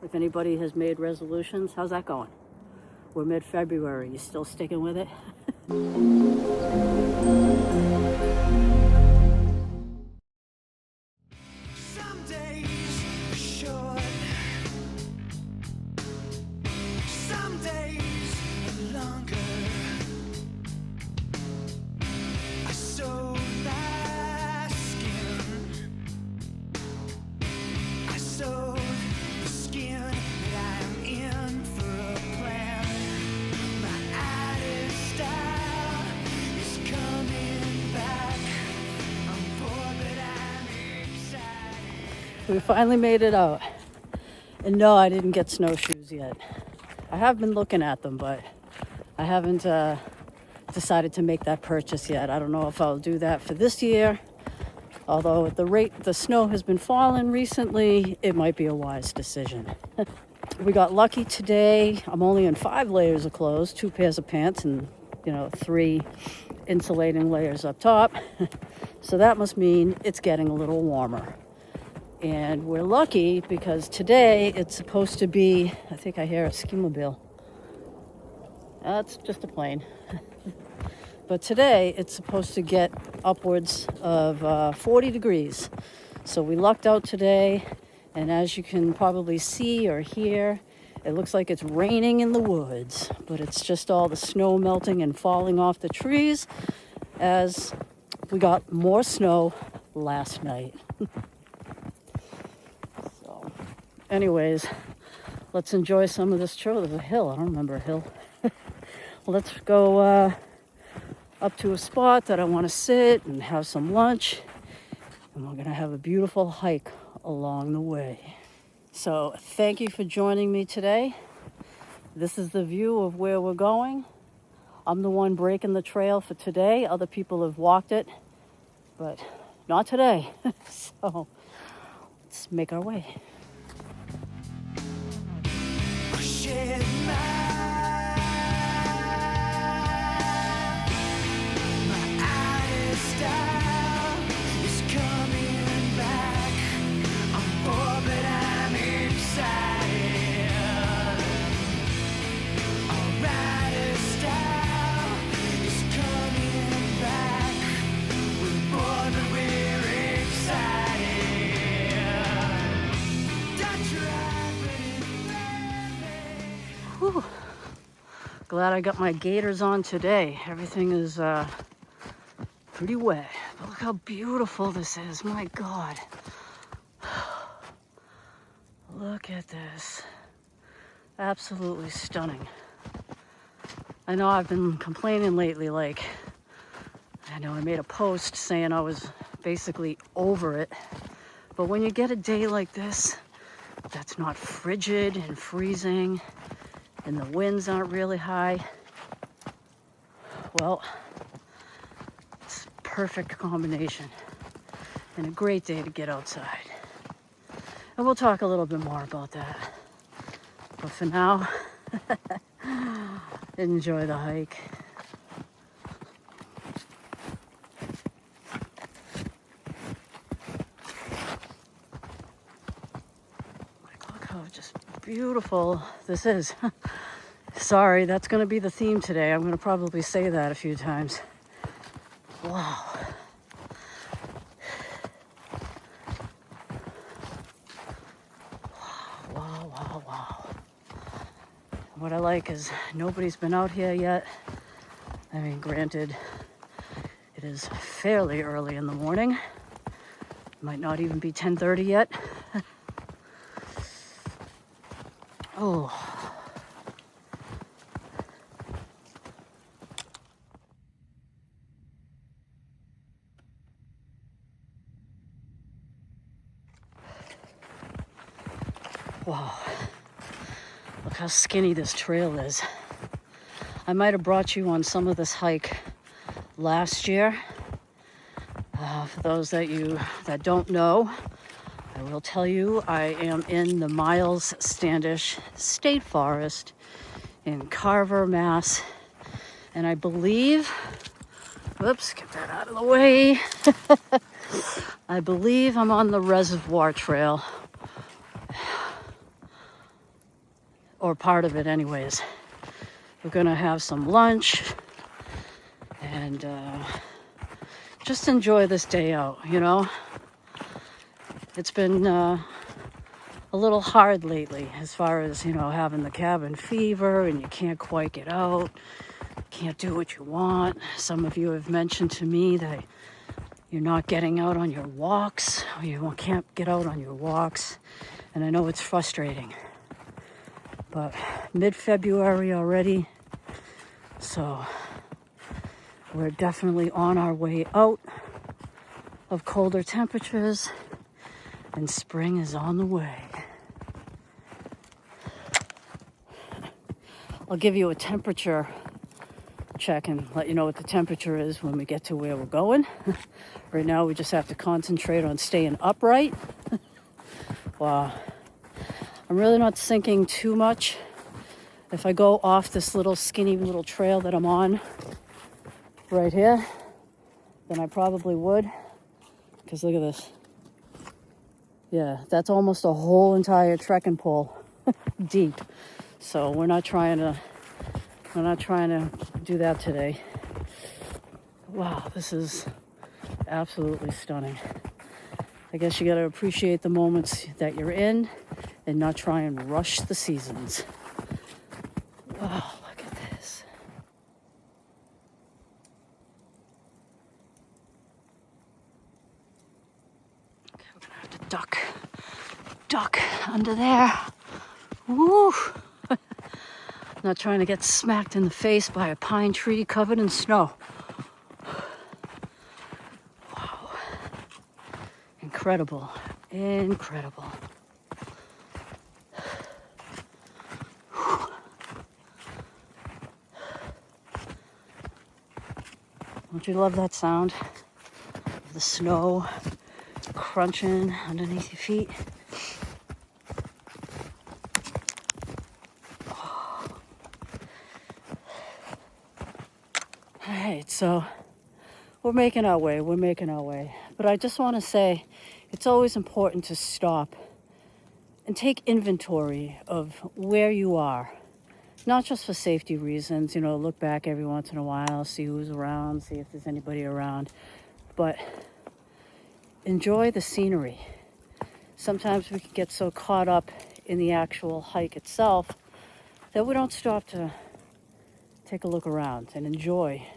If anybody has made resolutions, how's that going? We're mid-February. You still sticking with it? Some days are short, some days are longer. I sowed my skin, I sowed the skin that I'm in for a plan. My added style is coming back. I'm bored but I'm excited. We finally made it out. And no, I didn't get snowshoes yet. I have been looking at them, but I haven't decided to make that purchase yet. I don't know if I'll do that for this year. Although at the rate the snow has been falling recently, it might be a wise decision. We got lucky today. I'm only in 5 layers of clothes, 2 pairs of pants, and 3 insulating layers up top. So that must mean it's getting a little warmer. And we're lucky because today it's supposed to be, I think I hear a skimobile. That's just a plane. But today it's supposed to get upwards of 40 degrees. So we lucked out today. And as you can probably see or hear, it looks like it's raining in the woods. But it's just all the snow melting and falling off the trees as we got more snow last night. Anyways, let's enjoy some of this trail. There's a hill. I don't remember a hill. Let's go up to a spot that I want to sit and have some lunch. And we're going to have a beautiful hike along the way. So thank you for joining me today. This is the view of where we're going. I'm the one breaking the trail for today. Other people have walked it, but not today. So let's make our way. Shed my added style is coming back. I'm bored but I'm excited. Our added style is coming back. We're bored but we're excited. Don't try, but Whew. Glad I got my gaiters on today. Everything is pretty wet. But look how beautiful this is. My God. Look at this. Absolutely stunning. I know I've been complaining lately, I know I made a post saying I was basically over it. But when you get a day like this, that's not frigid and freezing, and the winds aren't really high, well, it's a perfect combination and a great day to get outside. And we'll talk a little bit more about that. But for now, enjoy the hike. Look how just beautiful this is. Sorry, that's going to be the theme today. I'm going to probably say that a few times. Wow. Wow, wow, wow. What I like is nobody's been out here yet. I mean, granted, it is fairly early in the morning. Might not even be 10:30 yet. Oh. Wow. Look how skinny this trail is. I might have brought you on some of this hike last year. For those that don't know, I will tell you I am in the Myles Standish State Forest in Carver, Mass. And I believe, whoops, get that out of the way. I believe I'm on the Reservoir Trail. or part of it anyways. We're gonna have some lunch and just enjoy this day out, you know? It's been a little hard lately as far as, you know, having the cabin fever and you can't quite get out, can't do what you want. Some of you have mentioned to me that you're not getting out on your walks, or you can't get out on your walks, and I know it's frustrating. But mid-February already, so we're definitely on our way out of colder temperatures, and spring is on the way. I'll give you a temperature check and let you know what the temperature is when we get to where we're going. Right now we just have to concentrate on staying upright. Wow. I'm really not sinking too much. If I go off this little skinny little trail that I'm on right here, then I probably would. Because look at this. Yeah, that's almost a whole entire trekking pole deep. So we're not trying to do that today. Wow, this is absolutely stunning. I guess you got to appreciate the moments that you're in and not try and rush the seasons. Wow, look at this. Okay, we're gonna have to duck under there. Woo! Not trying to get smacked in the face by a pine tree covered in snow. Wow. Incredible. Incredible. Don't you love that sound of the snow crunching underneath your feet? Alright, so we're making our way. But I just want to say it's always important to stop and take inventory of where you are. Not just for safety reasons, you know, look back every once in a while, see who's around, see if there's anybody around, but enjoy the scenery. Sometimes we can get so caught up in the actual hike itself that we don't stop to take a look around and enjoy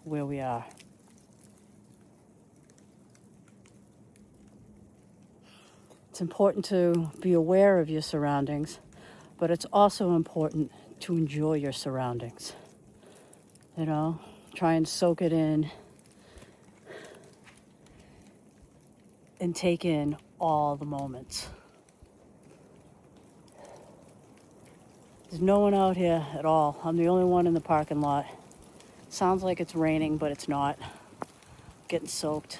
where we are. It's important to be aware of your surroundings, but it's also important to enjoy your surroundings. You know, try and soak it in and take in all the moments. There's no one out here at all. I'm the only one in the parking lot. Sounds like it's raining, but it's not. Getting soaked,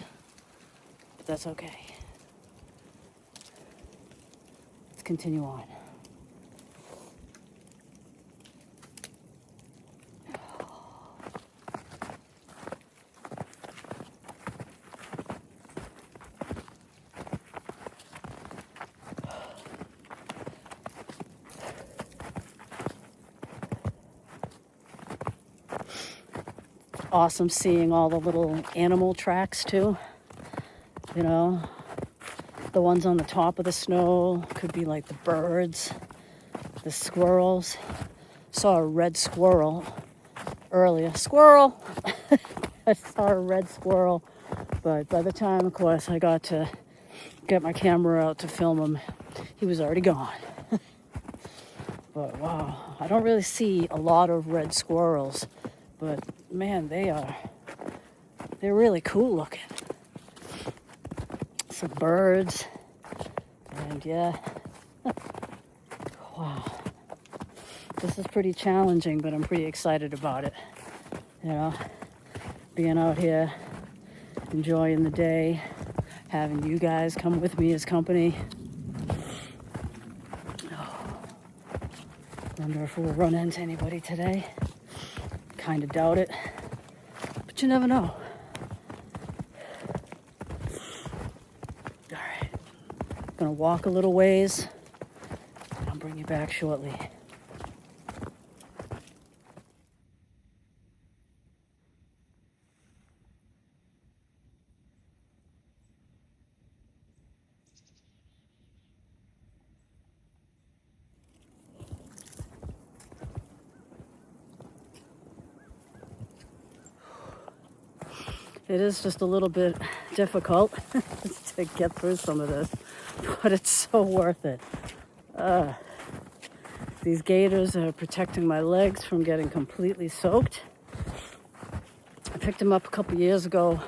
but that's okay. Let's continue on. Awesome seeing all the little animal tracks too. You know, the ones on the top of the snow could be like the birds, the squirrels. Saw a red squirrel earlier. Squirrel! I saw a red squirrel, but by the time, of course, I got to get my camera out to film him, he was already gone. But wow, I don't really see a lot of red squirrels, but man, they're really cool looking. Some birds, and yeah, wow. This is pretty challenging, but I'm pretty excited about it. You know, being out here, enjoying the day, having you guys come with me as company. Wonder if we'll run into anybody today. Kind of doubt it, but you never know. All right, gonna walk a little ways, and I'll bring you back shortly. It is just a little bit difficult to get through some of this, but it's so worth it. These gaiters are protecting my legs from getting completely soaked. I picked them up a couple years ago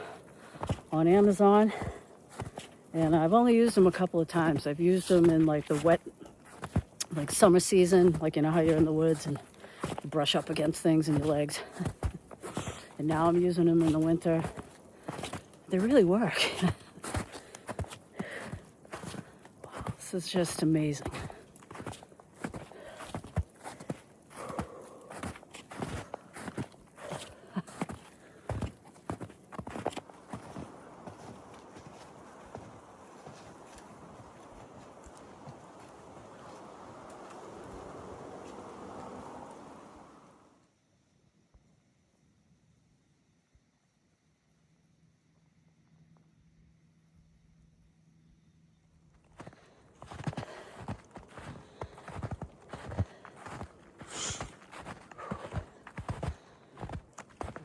on Amazon, and I've only used them a couple of times. I've used them in like the wet, like summer season, like you know how you're in the woods and you brush up against things in your legs. And now I'm using them in the winter. They really work. Wow, this is just amazing.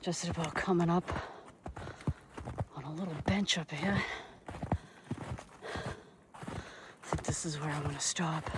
Just about coming up on a little bench up here. I think this is where I'm gonna stop.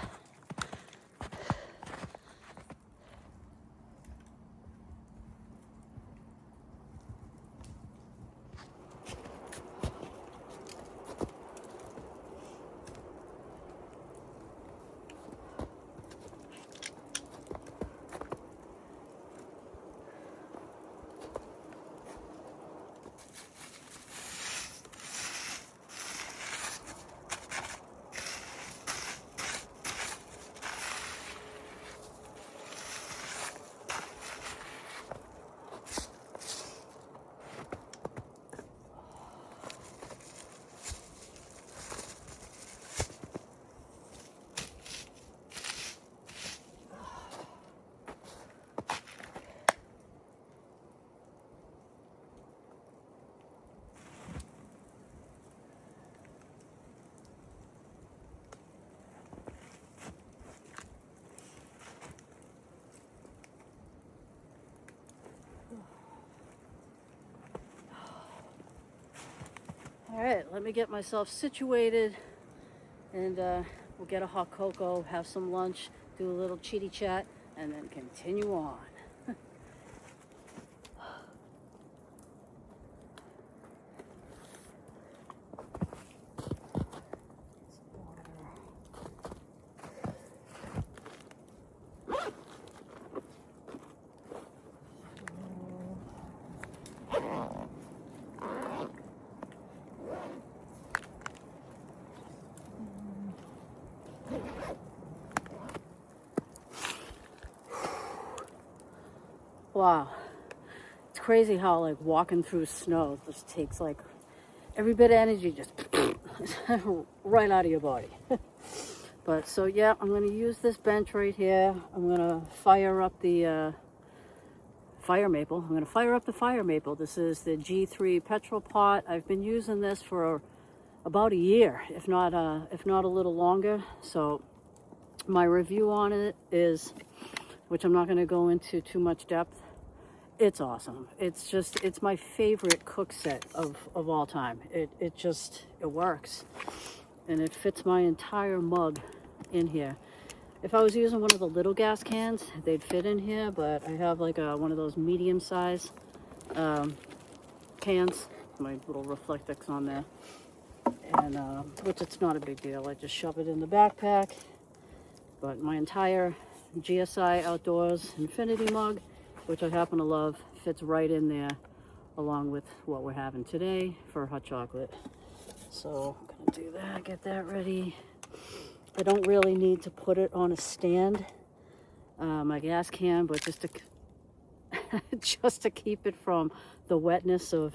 All right, let me get myself situated, and we'll get a hot cocoa, have some lunch, do a little chitty chat, and then continue on. Wow, it's crazy how like walking through snow just takes like every bit of energy just right out of your body. But so yeah, I'm gonna use this bench right here. I'm gonna fire up the fire maple. I'm gonna fire up the fire maple. This is the G3 petrol pot. I've been using this for about a year, if not a little longer. So my review on it is, which I'm not gonna go into too much depth. It's awesome. It's my favorite cook set of all time. It works. And it fits my entire mug in here. If I was using one of the little gas cans, they'd fit in here, but I have like one of those medium size cans. My little Reflectix on there. And which it's not a big deal. I just shove it in the backpack. But my entire GSI Outdoors Infinity mug, which I happen to love, fits right in there along with what we're having today for hot chocolate. So I'm gonna do that, get that ready. I don't really need to put it on a stand, my gas can, but just to just to keep it from the wetness of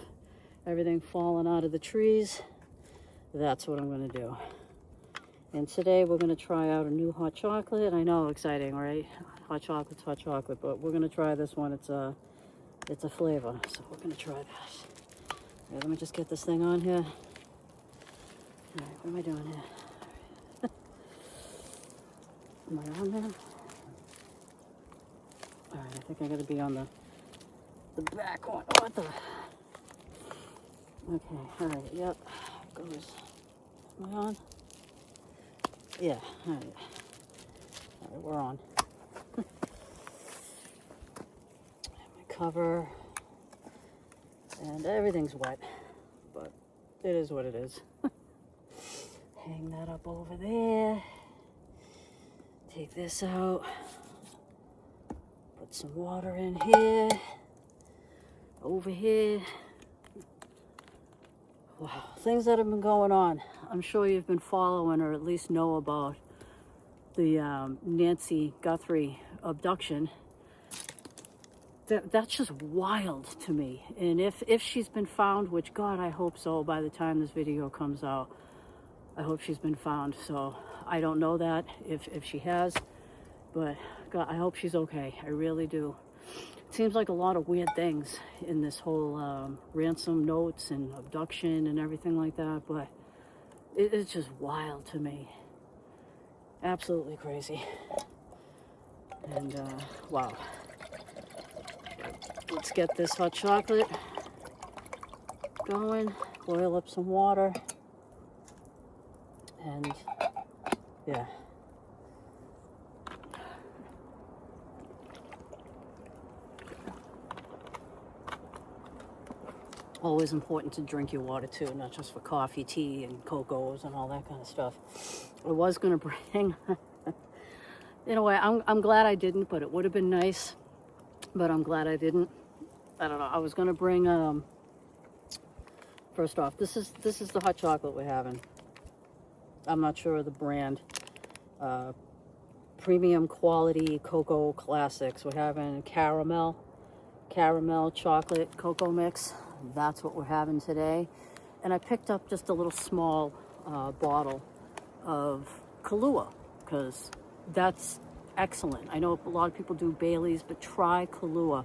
everything falling out of the trees, that's what I'm gonna do. And today we're gonna try out a new hot chocolate. I know, exciting, right? Hot chocolate's hot chocolate, but we're gonna try this one. It's a flavor, so we're gonna try that. All right, let me just get this thing on here. All right, what am I doing here? Am I on there? All right, I think I gotta be on the back one. What the? Okay, all right, yep. Goes. Am I on? Yeah, all right. All right, we're on. My cover, and everything's wet, but it is what it is. Hang that up over there. Take this out. Put some water in here. Over here. Wow, things that have been going on. I'm sure you've been following or at least know about the Nancy Guthrie abduction. That's just wild to me. And if she's been found, which God, I hope so by the time this video comes out, I hope she's been found. So I don't know that if she has, but God, I hope she's okay. I really do. It seems like a lot of weird things in this whole ransom notes and abduction and everything like that, but it's just wild to me. Absolutely crazy. And wow. Let's get this hot chocolate going. Boil up some water. And yeah. Always important to drink your water too, not just for coffee, tea, and cocos and all that kind of stuff. I was gonna bring, in a way, I'm glad I didn't, but it would have been nice. But I'm glad I didn't. I don't know. I was gonna bring. First off, this is the hot chocolate we're having. I'm not sure of the brand. Premium quality cocoa classics. We're having caramel chocolate cocoa mix. That's what we're having today. And I picked up just a little small bottle of Kahlua because that's excellent. I know a lot of people do Bailey's, but try Kahlua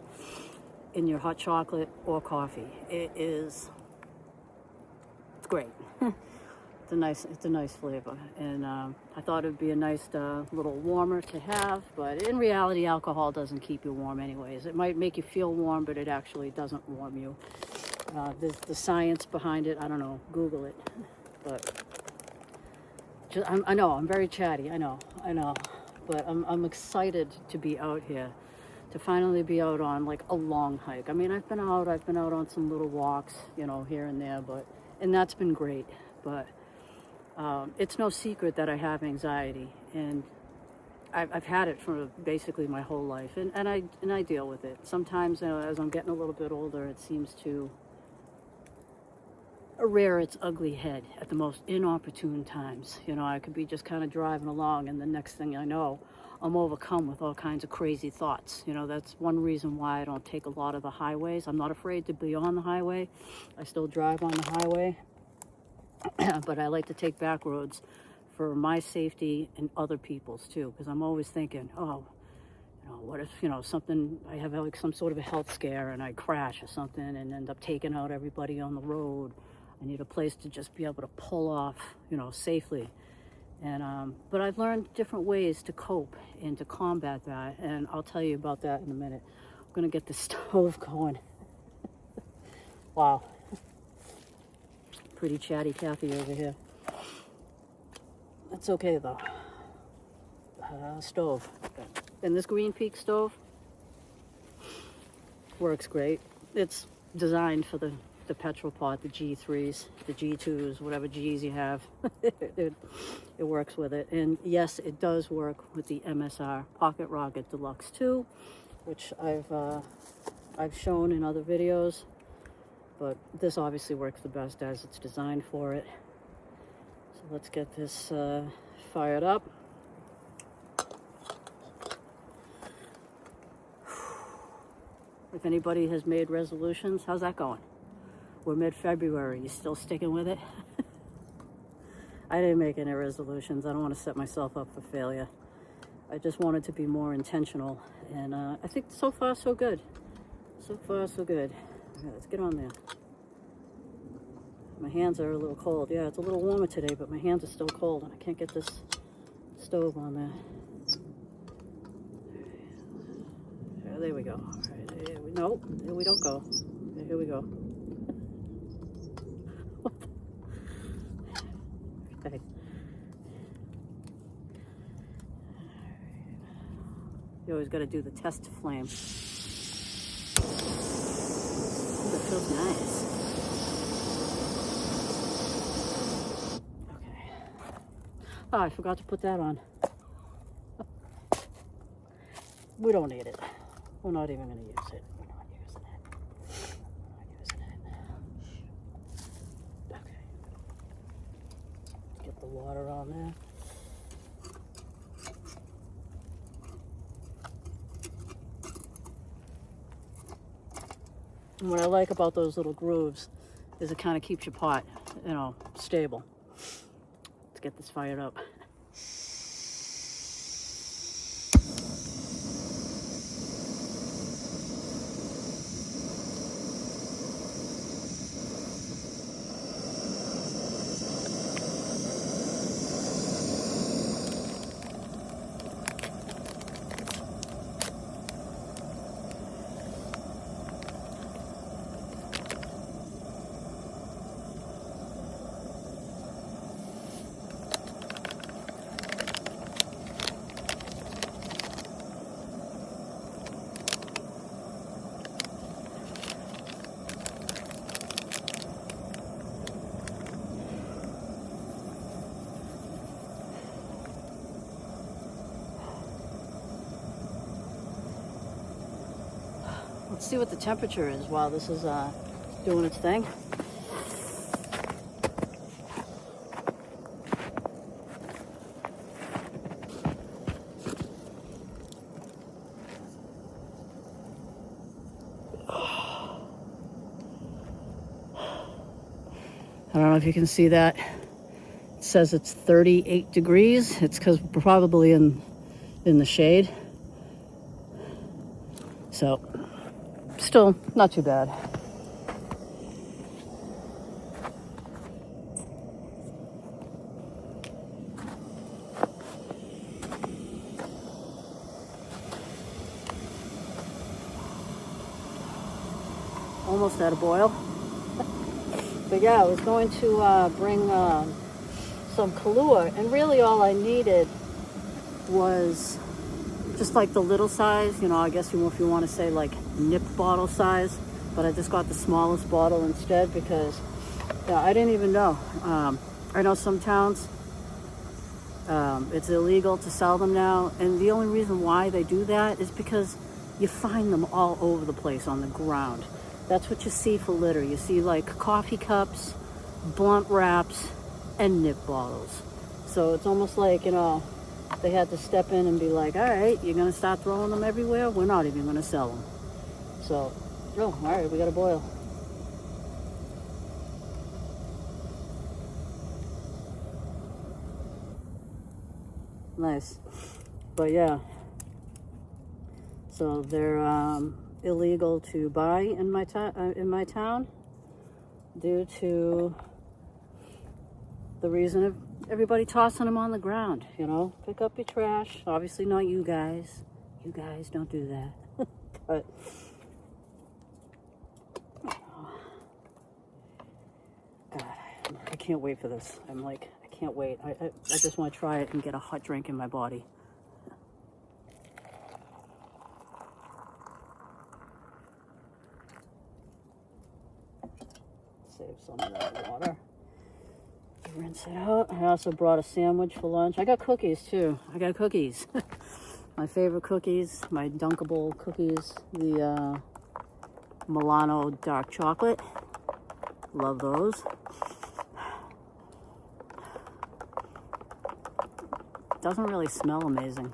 in your hot chocolate or coffee. It's great. It's a nice flavor, and I thought it'd be a nice little warmer to have. But in reality, alcohol doesn't keep you warm, anyways. It might make you feel warm, but it actually doesn't warm you. There's the science behind it. I don't know. Google it. But I know I'm very chatty. I know. But I'm excited to be out here, to finally be out on like a long hike. I mean, I've been out on some little walks, here and there, and that's been great. But it's no secret that I have anxiety, and I've had it for basically my whole life, and I deal with it. Sometimes, as I'm getting a little bit older, it seems to rear its ugly head at the most inopportune times. I could be just kind of driving along, and the next thing I know, I'm overcome with all kinds of crazy thoughts. That's one reason why I don't take a lot of the highways. I'm not afraid to be on the highway. I still drive on the highway. But I like to take back roads for my safety and other people's too, because I'm always thinking, what if, something, I have like some sort of a health scare and I crash or something and end up taking out everybody on the road. I need a place to just be able to pull off, safely. And, but I've learned different ways to cope and to combat that. And I'll tell you about that in a minute. I'm going to get the stove going. Wow. Pretty chatty Kathy over here. That's okay though. Stove. And this Green Peak stove works great. It's designed for the petrol pot, the G3s, the G2s, whatever Gs you have. it works with it. And yes, it does work with the MSR Pocket Rocket Deluxe 2, which I've shown in other videos. But this obviously works the best as it's designed for it. So let's get this fired up. If anybody has made resolutions, how's that going? We're mid-February. You still sticking with it? I didn't make any resolutions. I don't want to set myself up for failure. I just wanted to be more intentional. And I think so far, so good. So far, so good. Okay, let's get on there. My hands are a little cold. Yeah, it's a little warmer today, but my hands are still cold, and I can't get this stove on there. There we go. All right, nope, there we don't go. Okay, here we go. Okay. You always got to do the test flame. Ooh, that feels nice. Okay. Oh, I forgot to put that on. We don't need it. We're not even going to use it. We're not using it. We're not using it. Okay. Get the water on there. And what I like about those little grooves is it kind of keeps your pot, you know, stable. Let's get this fired up. Let's see what the temperature is while this is doing its thing. I don't know if you can see that. It says it's 38 degrees. It's because we're probably in the shade. So, still not too bad. Almost at a boil. But yeah, I was going to bring some Kahlua, and really all I needed was just like the little size, you know, I guess if you want to say like nip bottle size, but I just got the smallest bottle instead because I didn't even know. I know some towns, it's illegal to sell them now, and the only reason why they do that is because you find them all over the place on the ground. That's what you see for litter. You see like coffee cups, blunt wraps, and nip bottles. So it's almost like, you know, they had to step in and be like, all right, you're going to start throwing them everywhere? We're not even going to sell them. So, oh, all right, we got to boil. Nice. But yeah, so they're illegal to buy in my town due to the reason of everybody tossing them on the ground. You know, pick up your trash. Obviously not you guys. You guys don't do that. But God, I can't wait for this. I'm like, I can't wait. I just want to try it and get a hot drink in my body. Save some of that water. Rinse it out. I also brought a sandwich for lunch. I got cookies too. I got cookies. My favorite cookies, my dunkable cookies, the Milano dark chocolate. Love those. Doesn't really smell amazing.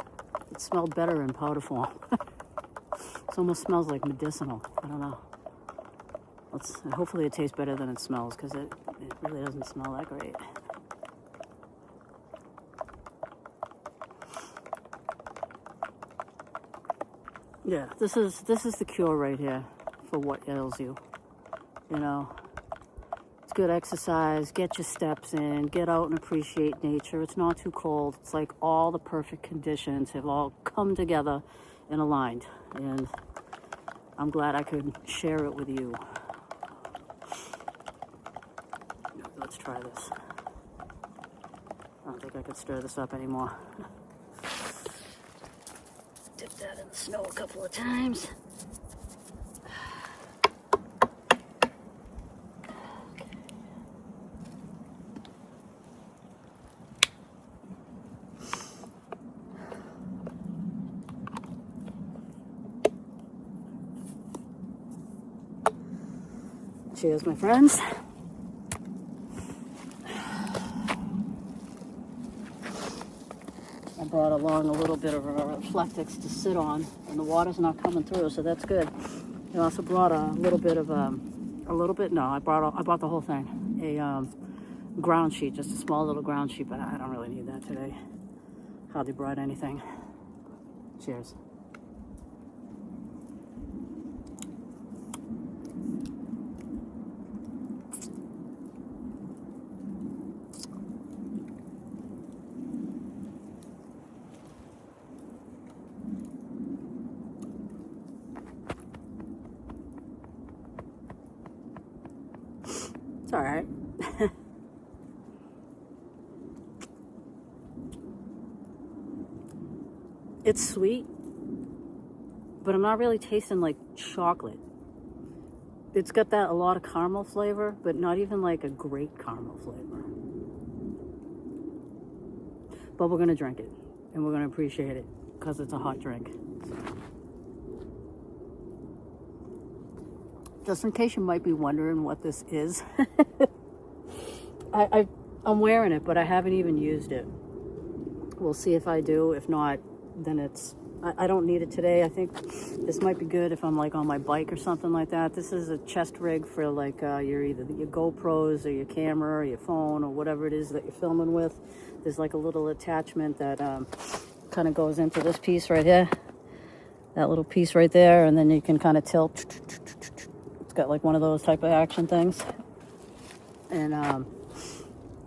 It smelled better in powder form. It almost smells like medicinal. I don't know. Hopefully it tastes better than it smells, because it really doesn't smell that great. Yeah, this is the cure right here for what ails you. You know, it's good exercise. Get your steps in. Get out and appreciate nature. It's not too cold. It's like all the perfect conditions have all come together and aligned, and I'm glad I could share it with you. Let's try this. I don't think I could stir this up anymore. Dip that in the snow a couple of times. Cheers, my friends. I brought along a little bit of Reflectix to sit on, and the water's not coming through, so that's good. I also brought a little bit of I bought the whole thing. A ground sheet, just a small little ground sheet, but I don't really need that today. Hardly brought anything. Cheers. It's all right. It's sweet, but I'm not really tasting like chocolate. It's got that a lot of caramel flavor, but not even like a great caramel flavor. But we're gonna drink it, and we're gonna appreciate it because it's a hot drink. So. Just in case you might be wondering what this is, I'm wearing it, but I haven't even used it. We'll see if I do. If not, then I don't need it today. I think this might be good if I'm like on my bike or something like that. This is a chest rig for like your GoPros or your camera or your phone or whatever it is that you're filming with. There's like a little attachment that kind of goes into this piece right here. That little piece right there, and then you can kind of tilt. It's got like one of those type of action things, and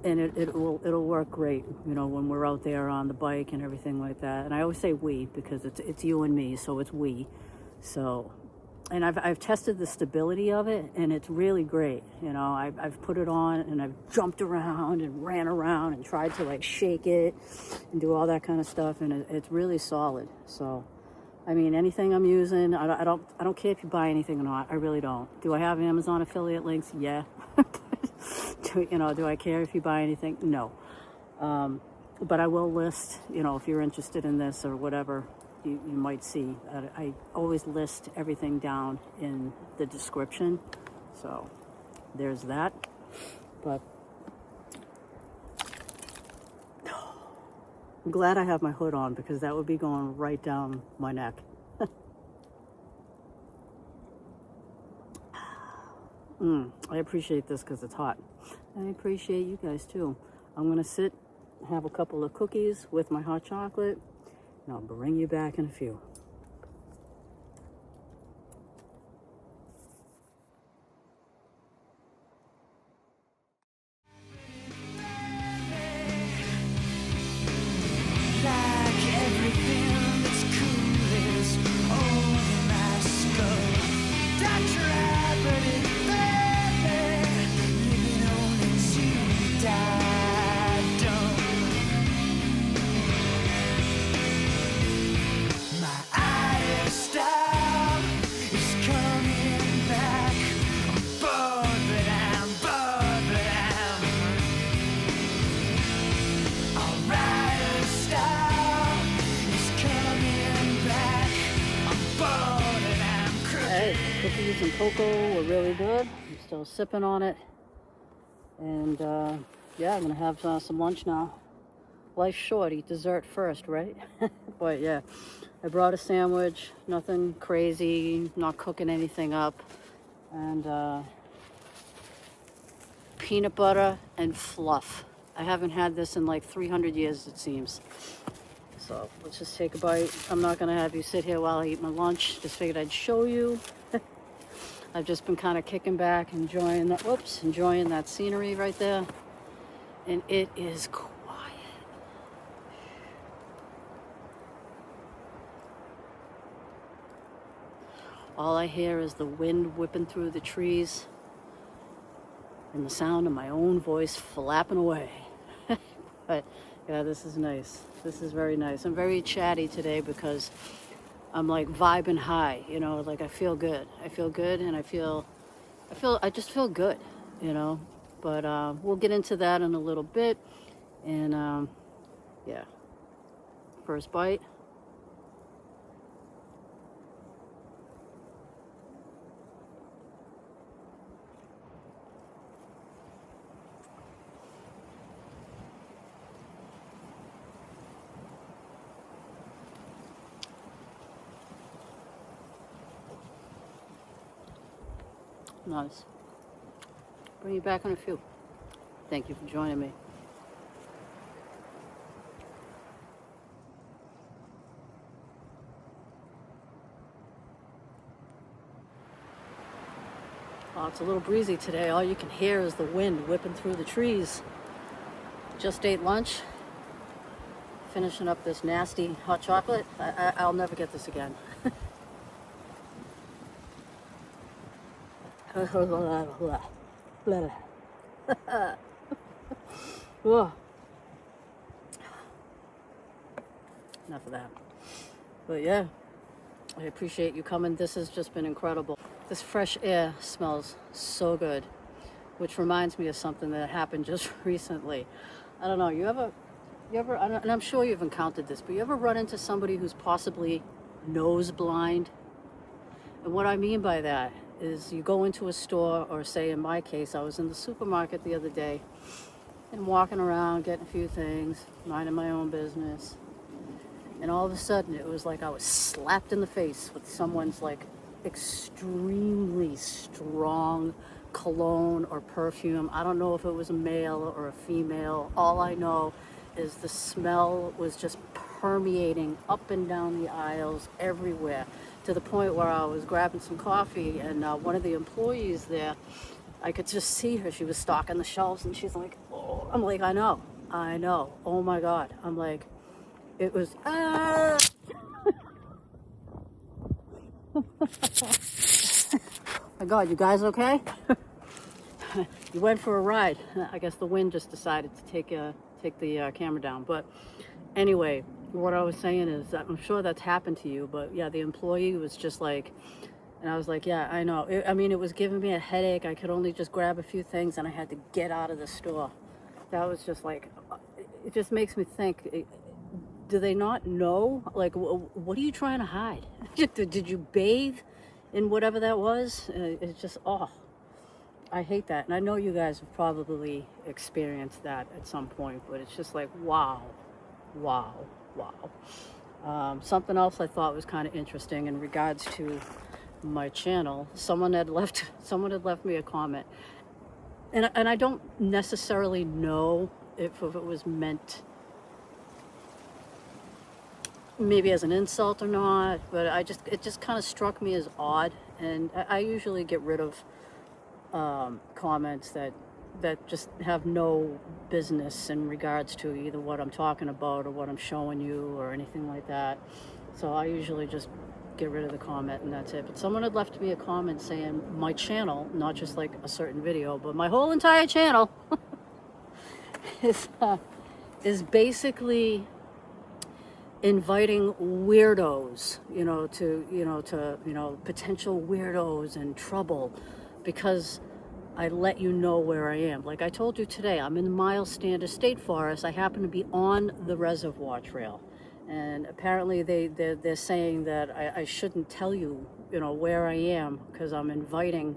it'll work great, you know, when we're out there on the bike and everything like that. And I always say we because it's you and me, so it's we. So, and I've tested the stability of it, and it's really great. You know, I've put it on and I've jumped around and ran around and tried to like shake it and do all that kind of stuff, and it's really solid. So. I mean, anything I'm using, I don't care if you buy anything or not. I really don't. Do I have Amazon affiliate links? Yeah. Do I care if you buy anything? No. But I will list, you know, if you're interested in this or whatever, you might see. I always list everything down in the description. So there's that. But I'm glad I have my hood on because that would be going right down my neck. I appreciate this because it's hot. I appreciate you guys too. I'm going to sit, have a couple of cookies with my hot chocolate, and I'll bring you back in a few. Like everything that's cool is over my skull. Dr. Abbott, baby, living only to die dumb. My idea style is coming back. I'm bored, but I'm bored, but I'm alright. Hey, cookies and cocoa were really good. I'm still sipping on it. And yeah, I'm gonna have some lunch now. Life's short, eat dessert first, right? But yeah, I brought a sandwich, nothing crazy, not cooking anything up. And peanut butter and fluff. I haven't had this in like 300 years, it seems. So let's just take a bite. I'm not gonna have you sit here while I eat my lunch. Just figured I'd show you. I've just been kind of kicking back, enjoying that scenery right there. And it is quiet. All I hear is the wind whipping through the trees and the sound of my own voice flapping away. But yeah, this is nice. This is very nice. I'm very chatty today because I'm like vibing high, you know, like I feel good. I feel good and I just feel good, you know. But we'll get into that in a little bit. And yeah, first bite. Nice. Bring you back in a few. Thank you for joining me. Oh, it's a little breezy today. All you can hear is the wind whipping through the trees. Just ate lunch. Finishing up this nasty hot chocolate. I'll never get this again. Whoa. Enough of that. But yeah, I appreciate you coming. This has just been incredible. This fresh air smells so good, which reminds me of something that happened just recently. I don't know, you ever, and I'm sure you've encountered this, but you ever run into somebody who's possibly nose blind? And what I mean by that is you go into a store, or say in my case, I was in the supermarket the other day and walking around getting a few things, minding my own business. And all of a sudden it was like I was slapped in the face with someone's like extremely strong cologne or perfume. I don't know if it was a male or a female. All I know is the smell was just permeating up and down the aisles everywhere, to the point where I was grabbing some coffee and one of the employees there, I could just see her. She was stocking the shelves and she's like, oh, I'm like, I know, oh my God. I'm like, it was, my God, you guys okay? You went for a ride. I guess the wind just decided to take the camera down. But anyway, what I was saying is that I'm sure that's happened to you. But yeah, the employee was just like, and I was like, yeah, I know. It was giving me a headache. I could only just grab a few things and I had to get out of the store. That was just like, it just makes me think, do they not know? Like, what are you trying to hide? Did you bathe in whatever that was? It's just, oh, I hate that. And I know you guys have probably experienced that at some point, but it's just like, wow. Something else I thought was kind of interesting in regards to my channel. Someone had left me a comment, and I don't necessarily know if it was meant maybe as an insult or not, but it just kind of struck me as odd. And I usually get rid of comments that just have no business in regards to either what I'm talking about or what I'm showing you or anything like that. So I usually just get rid of the comment and that's it. But someone had left me a comment saying my channel, not just like a certain video, but my whole entire channel is basically inviting weirdos, to potential weirdos and trouble, because I let you know where I am. Like I told you today, I'm in the Myles Standish State Forest. I happen to be on the reservoir trail, and apparently they're saying that I shouldn't tell you, where I am, because I'm inviting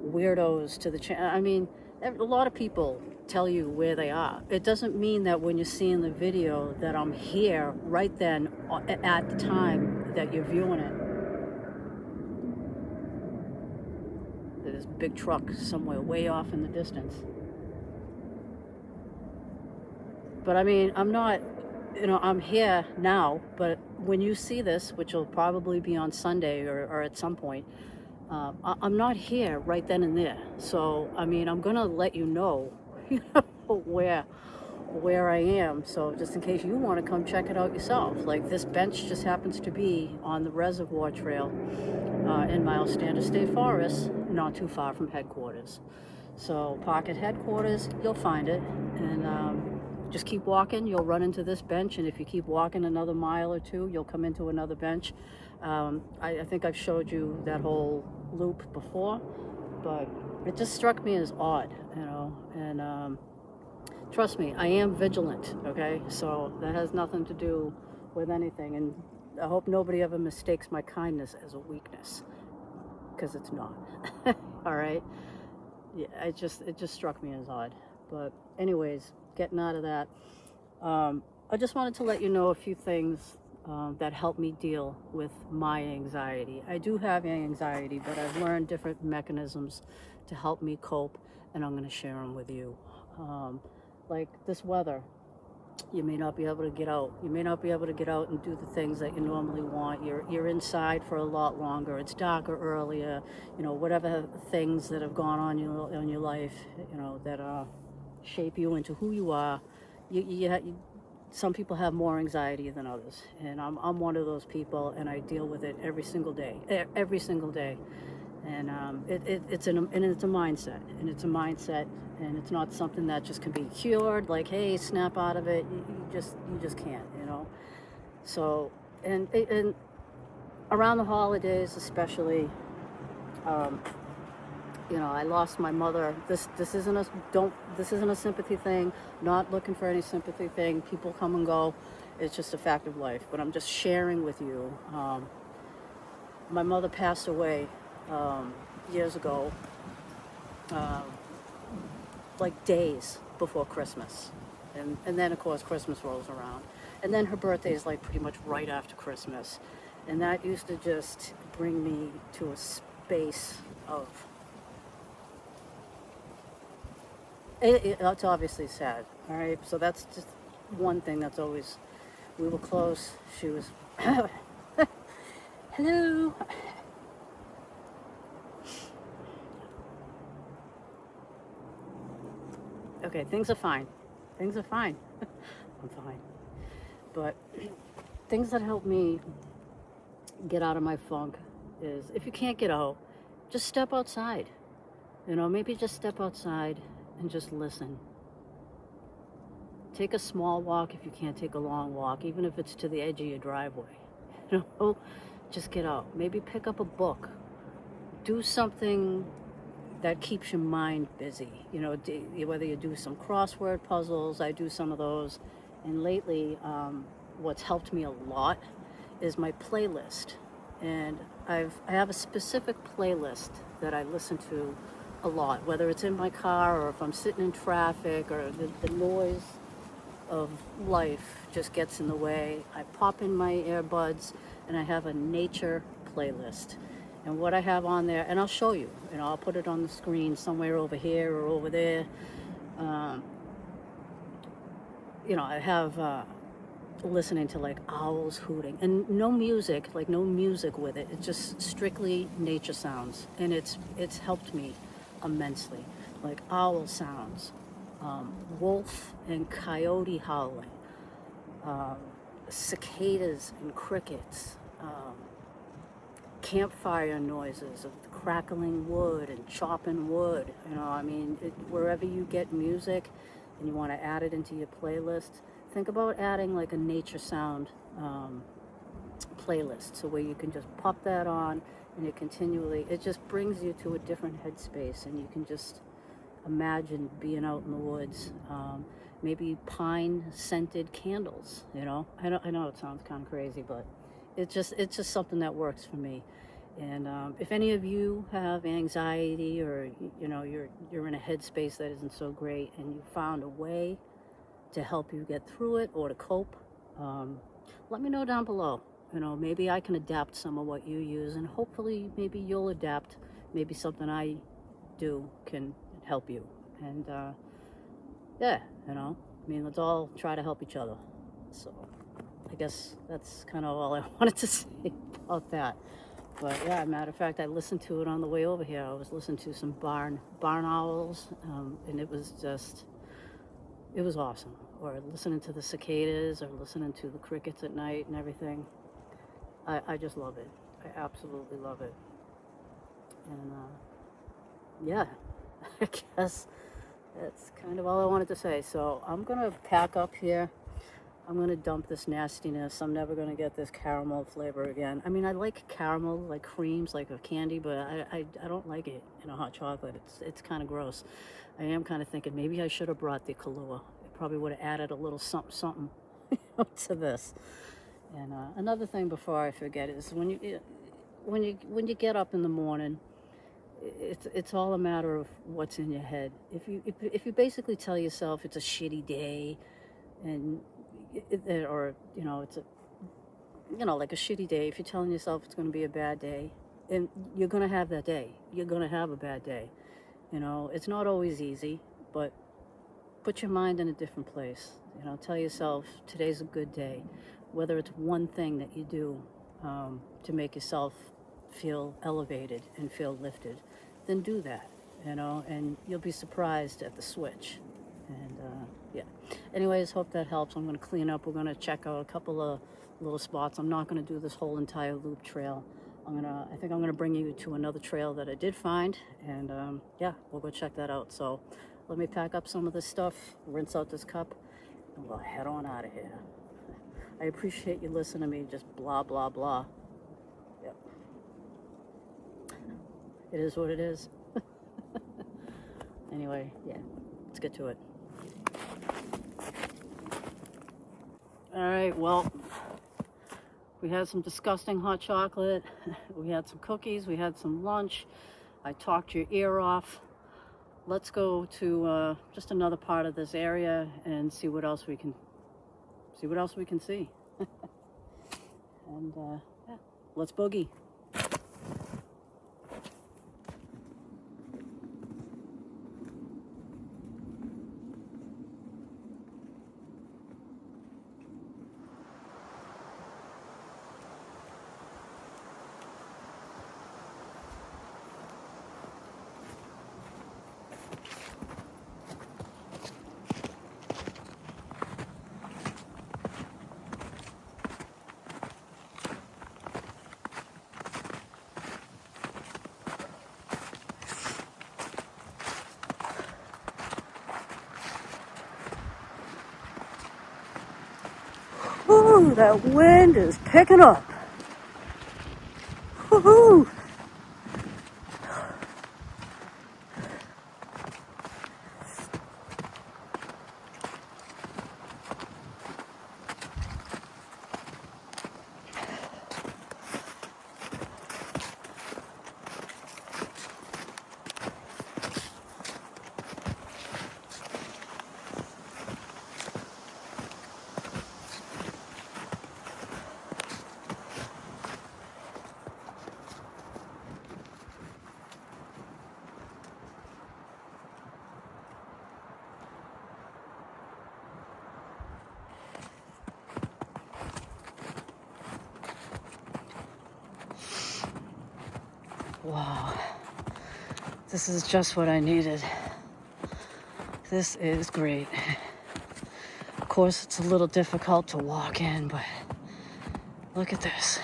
weirdos to the channel. I mean, a lot of people tell you where they are. It doesn't mean that when you're seeing the video that I'm here right then at the time that you're viewing it. There's a big truck somewhere way off in the distance. But I mean, I'm not, I'm here now, but when you see this, which will probably be on Sunday or at some point, I'm not here right then and there. So, I mean, I'm gonna let you know, where I am. So just in case you want to come check it out yourself. Like this bench just happens to be on the reservoir trail in Myles Standish State Forest, not too far from headquarters. So park at headquarters, you'll find it. And just keep walking, you'll run into this bench, and if you keep walking another mile or two, you'll come into another bench. I think I've showed you that whole loop before, but it just struck me as odd, you know, and trust me, I am vigilant, okay? So that has nothing to do with anything, and I hope nobody ever mistakes my kindness as a weakness, because it's not. All right? Yeah, it just struck me as odd. But anyways, getting out of that, I just wanted to let you know a few things that help me deal with my anxiety. I do have anxiety, but I've learned different mechanisms to help me cope, and I'm going to share them with you. Like this weather, you may not be able to get out. You may not be able to get out and do the things that you normally want. You're inside for a lot longer. It's darker earlier. You know, whatever things that have gone on in your life, you know, that shape you into who you are. Some people have more anxiety than others, and I'm one of those people, and I deal with it every single day, and it's a mindset, and it's not something that just can be cured. Like, hey, snap out of it. You just can't, you know. So, and around the holidays, especially. You know, I lost my mother. This isn't a sympathy thing. Not looking for any sympathy thing. People come and go. It's just a fact of life. But I'm just sharing with you. My mother passed away years ago, like days before Christmas, and then of course Christmas rolls around, and then her birthday is like pretty much right after Christmas, and that used to just bring me to a space of. It's obviously sad, all right? So that's just one thing that's always, we were close, she was, hello. Okay, things are fine. I'm fine. But things that help me get out of my funk is, if you can't get out, just step outside. You know, maybe just step outside and just listen. Take a small walk if you can't take a long walk, even if it's to the edge of your driveway. You know, just get out. Maybe pick up a book. Do something that keeps your mind busy. You know, whether you do some crossword puzzles, I do some of those. And lately, what's helped me a lot is my playlist. And I have a specific playlist that I listen to a lot, whether it's in my car or if I'm sitting in traffic or the noise of life just gets in the way. I pop in my earbuds and I have a nature playlist. And what I have on there, and I'll show you, and I'll put it on the screen somewhere over here or over there. You know, I have listening to like owls hooting, and no music with it. It's just strictly nature sounds, and it's helped me immensely. Like owl sounds, wolf and coyote howling, cicadas and crickets, campfire noises of crackling wood and chopping wood. You know, I mean, wherever you get music and you want to add it into your playlist, think about adding like a nature sound playlist, so where you can just pop that on and it just brings you to a different headspace, and you can just imagine being out in the woods. Maybe pine scented candles, you know. I know it sounds kind of crazy, but it's just something that works for me. And if any of you have anxiety, or you know, you're in a headspace that isn't so great, and you found a way to help you get through it or to cope, let me know down below. You know, maybe I can adapt some of what you use, and hopefully maybe you'll adapt. Maybe something I do can help you. And yeah, you know, I mean, let's all try to help each other. So I guess that's kind of all I wanted to say about that. But yeah, matter of fact, I listened to it on the way over here. I was listening to some barn owls, and it was awesome. Or listening to the cicadas, or listening to the crickets at night and everything. I just love it. I absolutely love it. And yeah, I that's kind of all I wanted to say. So I'm gonna pack up here. I'm gonna dump this nastiness. I'm never gonna get this caramel flavor again. I mean, I like caramel, like creams, like a candy, but I don't like it in a hot chocolate. It's kind of gross. I am kind of thinking maybe I should have brought the Kahlua. It probably would have added a little something, something to this. And another thing before I forget is when you get up in the morning, it's all a matter of what's in your head. If you basically tell yourself it's a shitty day, and or it's like a shitty day. If you're telling yourself it's going to be a bad day, and you're going to have that day, you're going to have a bad day. It's not always easy, but put your mind in a different place. Tell yourself today's a good day. Whether it's one thing that you do to make yourself feel elevated and feel lifted, then do that. And you'll be surprised at the switch. And yeah. Anyways, hope that helps. I'm going to clean up. We're going to check out a couple of little spots. I'm not going to do this whole entire loop trail. I think I'm going to bring you to another trail that I did find. And yeah, we'll go check that out. So let me pack up some of this stuff, rinse out this cup, and we'll head on out of here. I appreciate you listening to me just blah, blah, blah. Yep. It is what it is. Anyway, yeah, let's get to it. All right, well, we had some disgusting hot chocolate. We had some cookies. We had some lunch. I talked your ear off. Let's go to just another part of this area and see what else we can see. And yeah, let's boogie. Ooh, that wind is picking up. Woohoo! Wow, this is just what I needed. This is great. Of course, it's a little difficult to walk in, but look at this.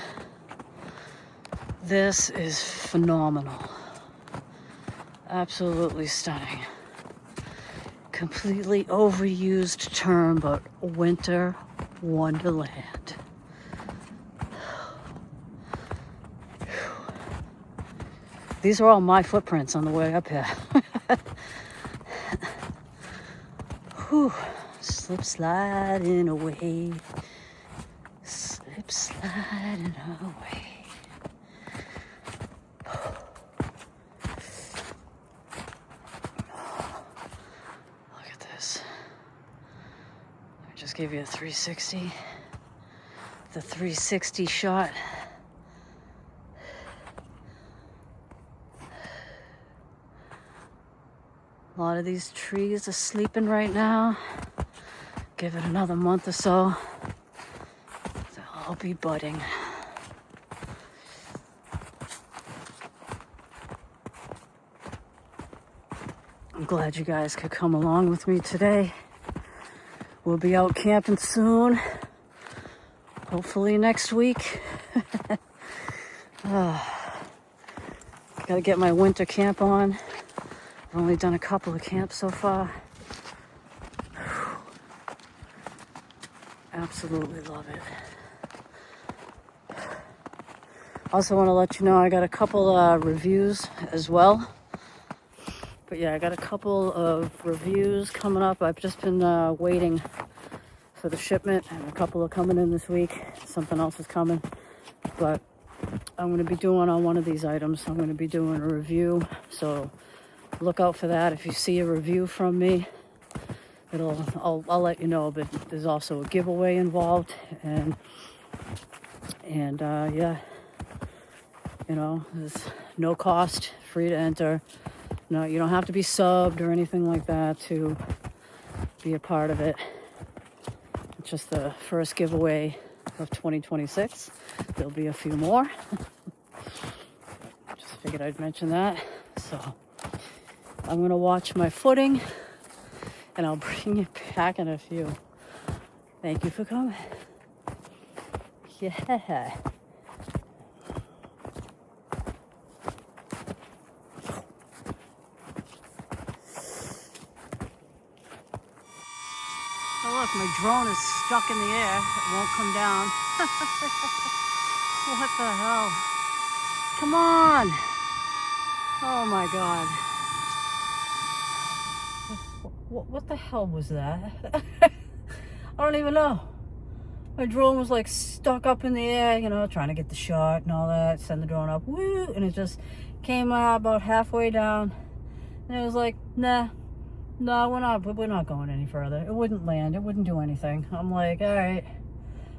This is phenomenal. Absolutely stunning. Completely overused term, but winter wonderland. These are all my footprints on the way up here. Whew. Slip sliding away. Slip sliding away. Look at this. Let me just give you a 360. The 360 shot. A lot of these trees are sleeping right now. Give it another month or so. They'll all be budding. I'm glad you guys could come along with me today. We'll be out camping soon. Hopefully next week. Gotta get my winter camp on. I've only done a couple of camps so far. absolutely love it. Also want to let you know I got a couple reviews as well. But yeah, I got a couple of reviews coming up. I've just been waiting for the shipment, and a couple are coming in this week. Something else is coming. But I'm going to be doing on one of these items, I'm going to be doing a review. So look out for that. If you see a review from me, I'll let you know. But there's also a giveaway involved, and yeah, you know, there's no cost, free to enter. No, you don't have to be subbed or anything like that to be a part of it. It's just the first giveaway of 2026. There'll be a few more. Just figured I'd mention that. So I'm going to watch my footing, and I'll bring you back in a few. Thank you for coming. Yeah. Oh look, my drone is stuck in the air. It won't come down. What the hell? Come on! Oh my god. What the hell was that? I don't even know. My drone was like stuck up in the air, you know, trying to get the shot and all that, send the drone up, woo, and it just came about halfway down, and it was like, nah, no, we're not going any further. It wouldn't land, it wouldn't do anything. I'm like, all right.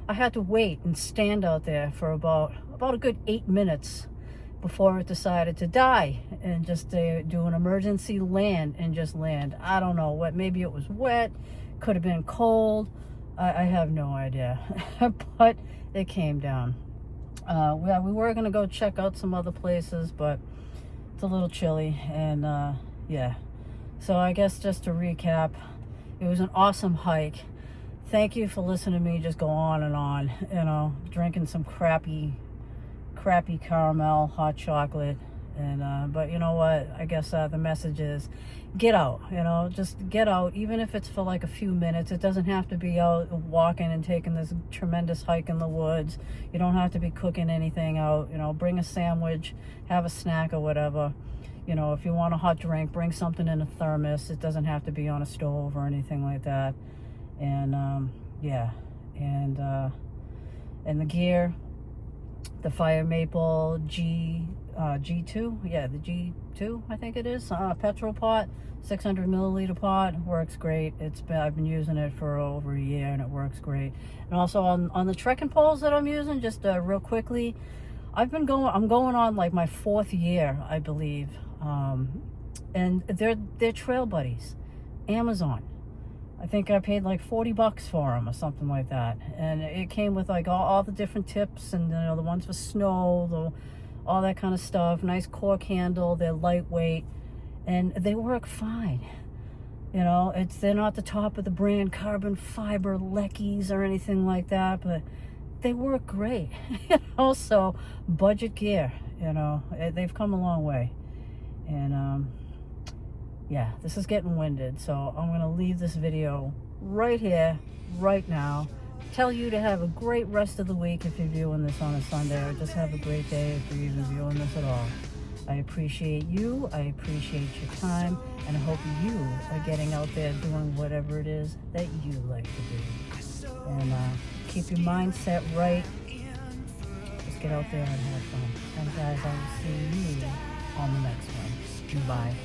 I had to wait and stand out there for about a good 8 minutes before it decided to die and just do an emergency land and just land. I don't know what, maybe it was wet, could have been cold. I have no idea, but it came down. We were gonna go check out some other places, but it's a little chilly, and yeah. So I guess just to recap, it was an awesome hike. Thank you for listening to me just go on and on, you know, drinking some crappy caramel hot chocolate. And but you know what, I guess the message is get out, you know, just get out, even if it's for like a few minutes. It doesn't have to be out walking and taking this tremendous hike in the woods. You don't have to be cooking anything out, you know. Bring a sandwich, have a snack or whatever. You know, if you want a hot drink, bring something in a thermos. It doesn't have to be on a stove or anything like that. And yeah, and the gear, the Fire Maple G2, yeah, the G2, I think it is, petrol pot, 600 milliliter pot, works great. I've been using it for over a year, and it works great. And also on the trekking poles that I'm using, just real quickly, I'm going on like my 4th year, I believe, and they're Trail Buddies, Amazon. I think I paid like $40 for them or something like that, and it came with like all the different tips, and you know, the ones for snow, all that kind of stuff. Nice cork handle. They're lightweight, and they work fine. You know, they're not the top of the brand carbon fiber Leckies or anything like that, but they work great. You know, so budget gear. You know, they've come a long way, and yeah, this is getting winded, so I'm going to leave this video right here, right now. Tell you to have a great rest of the week if you're viewing this on a Sunday, or just have a great day if you're even viewing this at all. I appreciate you, I appreciate your time, and I hope you are getting out there doing whatever it is that you like to do. And keep your mindset right. Just get out there and have fun. And guys, I will see you on the next one. Bye.